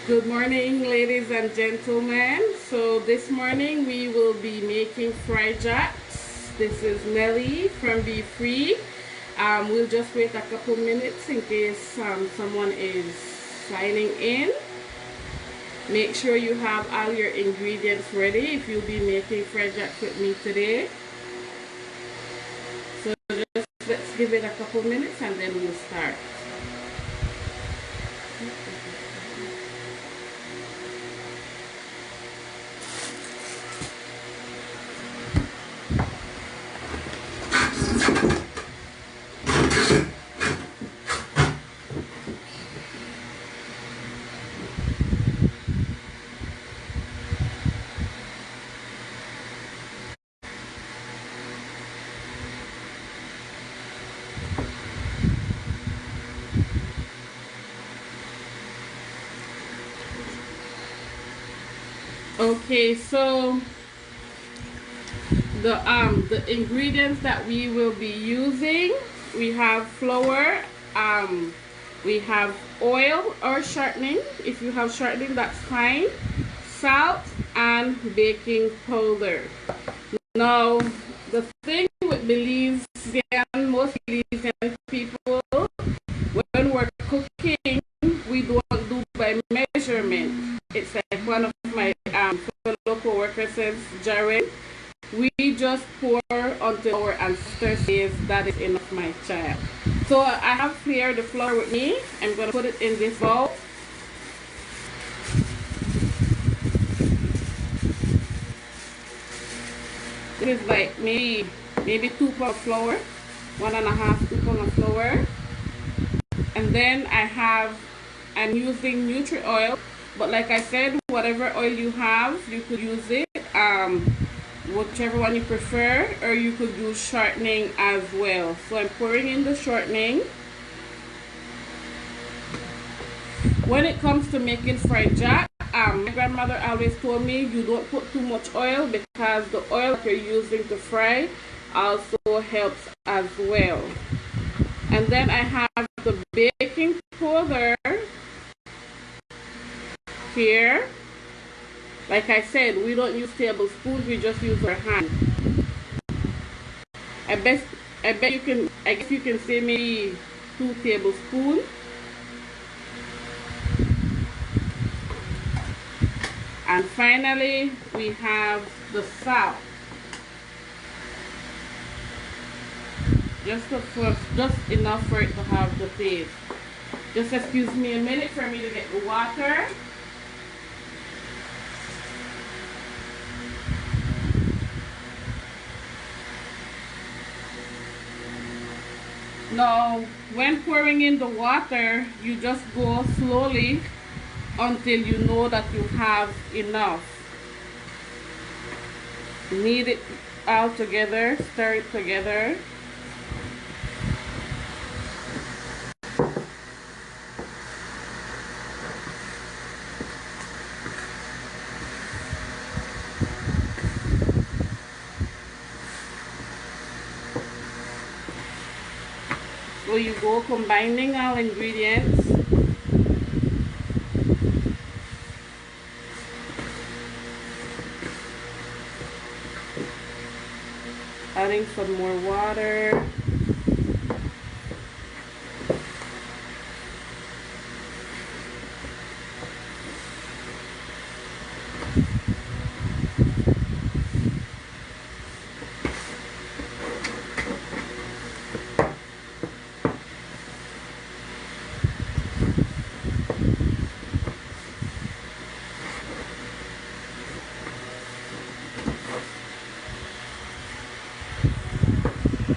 Good morning, ladies and gentlemen. So this morning we will be making fried jacks. This is Nelly from Be Free. We'll just wait a couple minutes in case someone is signing in. Make sure you have all your ingredients ready if you'll be making fried jacks with me today. So just let's give it a couple minutes and then we'll start. Okay, so the ingredients that we will be using, we have flour, we have oil or shortening. If you have shortening, that's fine. Salt and baking powder. Now, the thing with Belizean, most Belizean people, when we're cooking, we don't do by measurement. It's like one of my fellow co-workers says, Jared, we just pour until our ancestor says that is enough, my child. So I have here the flour with me. I'm going to put it in this bowl. This is like maybe 2 pounds of flour, 1.5 2 pounds of flour. And then I'm using Nutri oil, but like I said, whatever oil you have, you could use it, whichever one you prefer, or you could use shortening as well. So I'm pouring in the shortening. When it comes to making fried jack, my grandmother always told me you don't put too much oil because the oil that you're using to fry also helps as well. And then I have the baking powder here. Like I said, we don't use tablespoons, we just use our hand. I bet you can, I guess you can say maybe 2 tablespoons. And finally, we have the salt. Just enough for it to have the taste. Just excuse me a minute for me to get the water. Now, when pouring in the water, you just go slowly until you know that you have enough. Knead it all together, stir it together. So you go combining all ingredients. Adding some more water.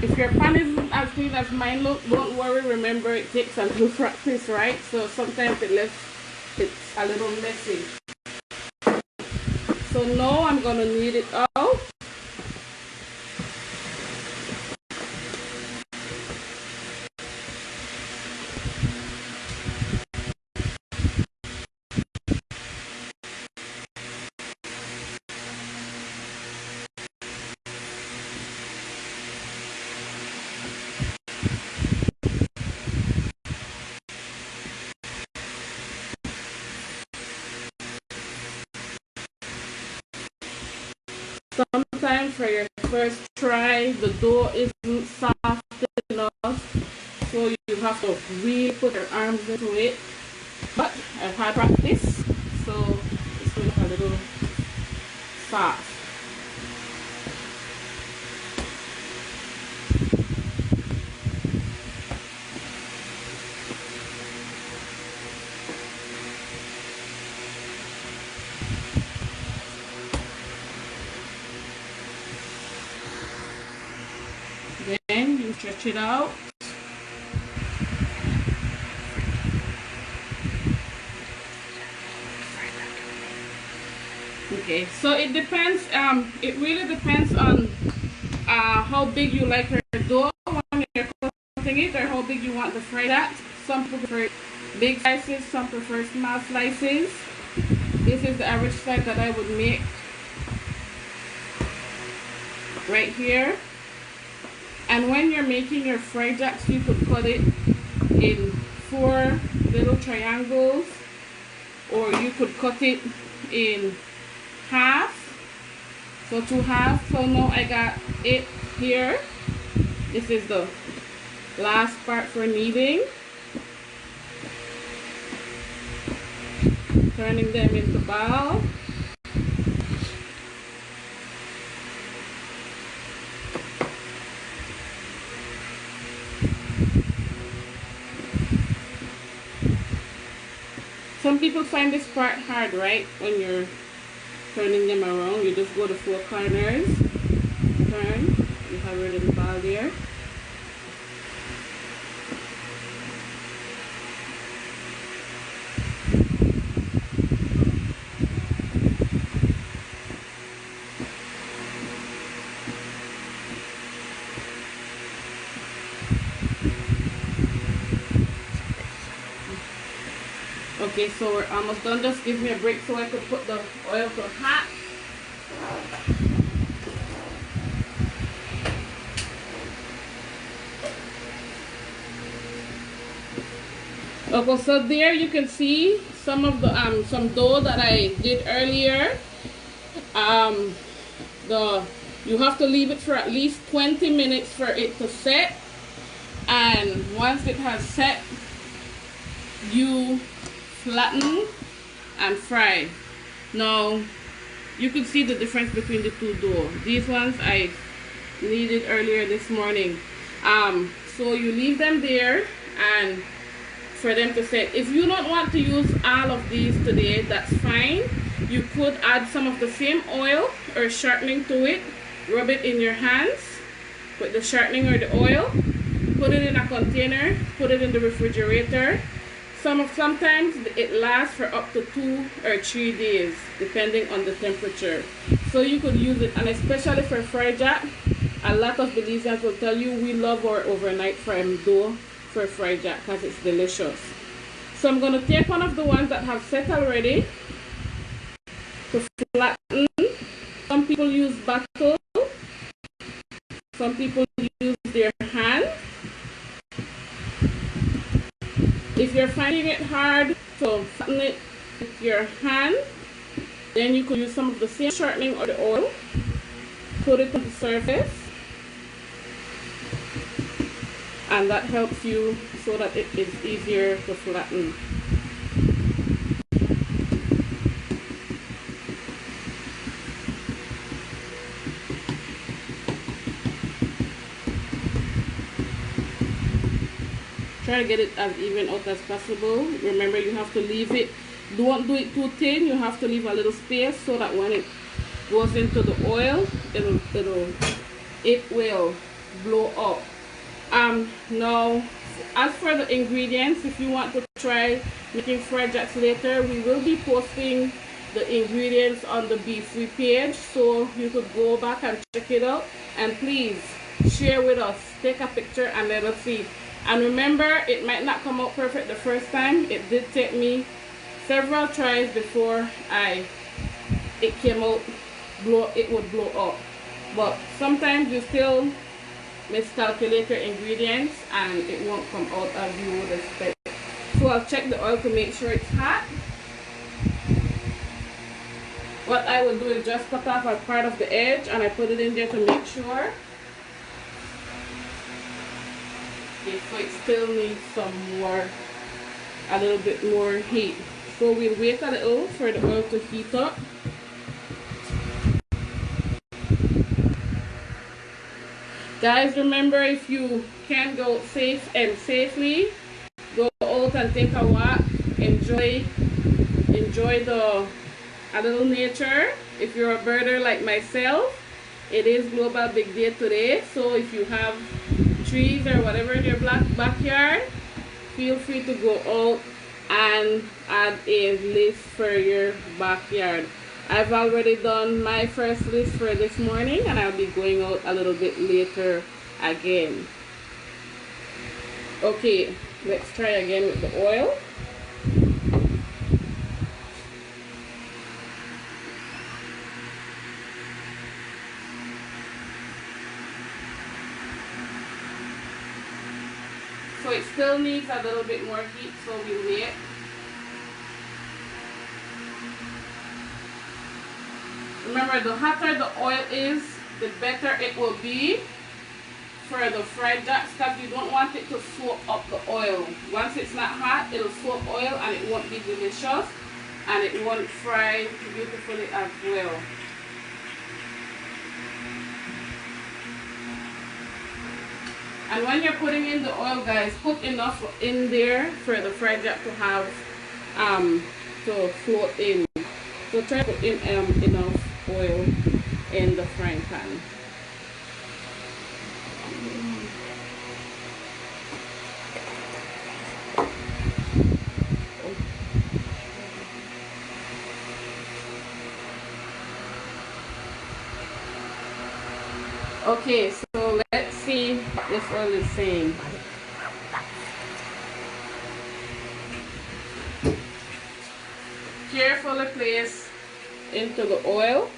If your pan isn't as clean as mine look, don't worry. Remember, it takes a little practice, right? So sometimes it's a little messy. So now I'm gonna knead it out. Sometimes for your first try, the dough isn't soft enough, so you have to really put your arms into it. But I've had practice, so it's going a little soft. Then you stretch it out. Okay, so it depends. It really depends on how big you like your dough when you're cutting it, or how big you want to fry that. Some people prefer big slices, some prefer small slices. This is the average size that I would make right here. And when you're making your fry jacks, you could cut it in 4 little triangles, or you could cut it in half, so 2 halves. So now I got it here. This is the last part for kneading. Turning them into ball. Some people find this part hard, right? When you're turning them around, you just go to 4 corners, turn, you have your little ball there. Okay, so we're almost done. Just give me a break so I could put the oil to hot. Okay, so there you can see some of the some dough that I did earlier. You have to leave it for at least 20 minutes for it to set, and once it has set, you flatten and fry. Now you can see the difference between the two dough. These ones I kneaded earlier this morning. So you leave them there and for them to set. If you don't want to use all of these today, that's fine. You could add some of the same oil or shortening to it. Rub it in your hands with the shortening or the oil. Put it in a container. Put it in the refrigerator. Sometimes it lasts for up to 2 or 3 days depending on the temperature. So you could use it, and especially for fry jack, a lot of Belizeans will tell you we love our overnight fried dough for fry jack because it's delicious. So I'm going to take one of the ones that have set already to flatten. Some people use butter, some people use their hand. If you're finding it hard to flatten it with your hand, then you could use some of the same shortening or the oil. Put it on the surface, and that helps you so that it is easier to flatten. Try to get it as even out as possible. Remember, you have to leave it, don't do it too thin. You have to leave a little space so that when it goes into the oil, it will blow up. Now, as for the ingredients, if you want to try making fried jacks later, we will be posting the ingredients on the Be Free page, so you could go back and check it out. And please share with us, take a picture and let us see. And remember, it might not come out perfect the first time. It did take me several tries before it came out, it would blow up. But sometimes you still miscalculate your ingredients and it won't come out as you would expect. So I'll check the oil to make sure it's hot. what I will do is just cut off a part of the edge and I put it in there to make sure. Okay, so it still needs some more, a little bit more heat. So we'll wait a little for the oil to heat up. Guys, remember, if you can go safely, go out and take a walk. Enjoy a little nature. If you're a birder like myself, it is Global Big Day today. So if you have trees or whatever in your backyard, feel free to go out and add a list for your backyard. I've already done my first list for this morning and I'll be going out a little bit later again. Okay, let's try again with the oil. So it still needs a little bit more heat, so we'll wait. Remember, the hotter the oil is, the better it will be for the fried jacks, because you don't want it to soak up the oil. Once it's not hot, it'll soak oil and it won't be delicious and it won't fry beautifully as well. And when you're putting in the oil, guys, put enough in there for the fried jack to have to float in. So try to put in enough oil in the frying pan. Okay, so let's see what this oil is saying. Carefully place into the oil.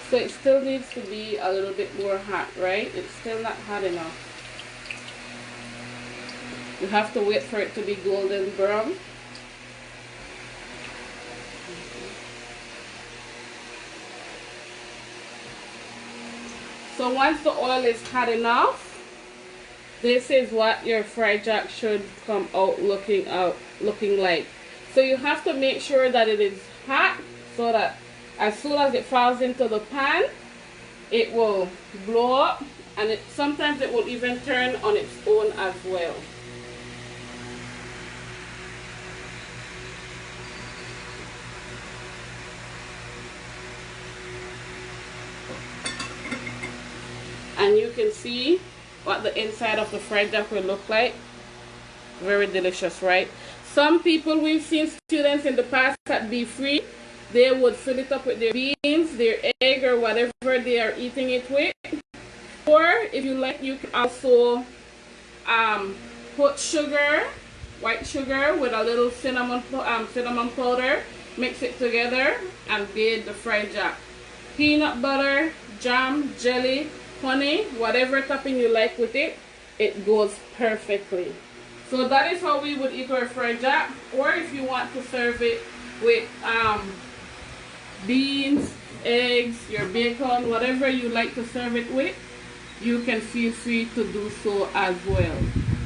So it still needs to be a little bit more hot, right? It's still not hot enough. You have to wait for it to be golden brown. So once the oil is hot enough, this is what your fried jack should come out looking like. So you have to make sure that it is hot so that as soon as it falls into the pan, it will blow up, and sometimes it will even turn on its own as well. And you can see what the inside of the fried jack will look like. Very delicious, right? Some people, we've seen students in the past at Be Free, they would fill it up with their beans, their egg, or whatever they are eating it with. Or if you like, you can also put sugar, white sugar, with a little cinnamon powder, mix it together and bathe the fried jack. Peanut butter, jam, jelly, honey, whatever topping you like with it, it goes perfectly. So that is how we would eat our fried jack. Or if you want to serve it with beans, eggs, your bacon, whatever you like to serve it with, you can feel free to do so as well.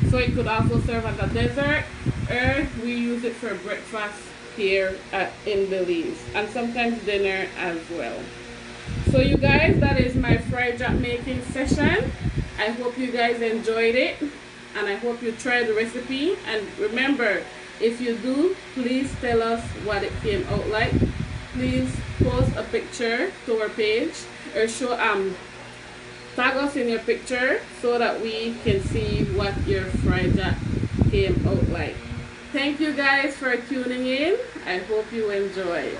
So it could also serve as a dessert, or we use it for breakfast here in Belize, and sometimes dinner as well. So you guys, that is my fried jack making session. I hope you guys enjoyed it, and I hope you try the recipe. And remember, if you do, please tell us what it came out like. Please post a picture to our page, or show tag us in your picture so that we can see what your fried jack came out like. Thank you guys for tuning in. I hope you enjoyed.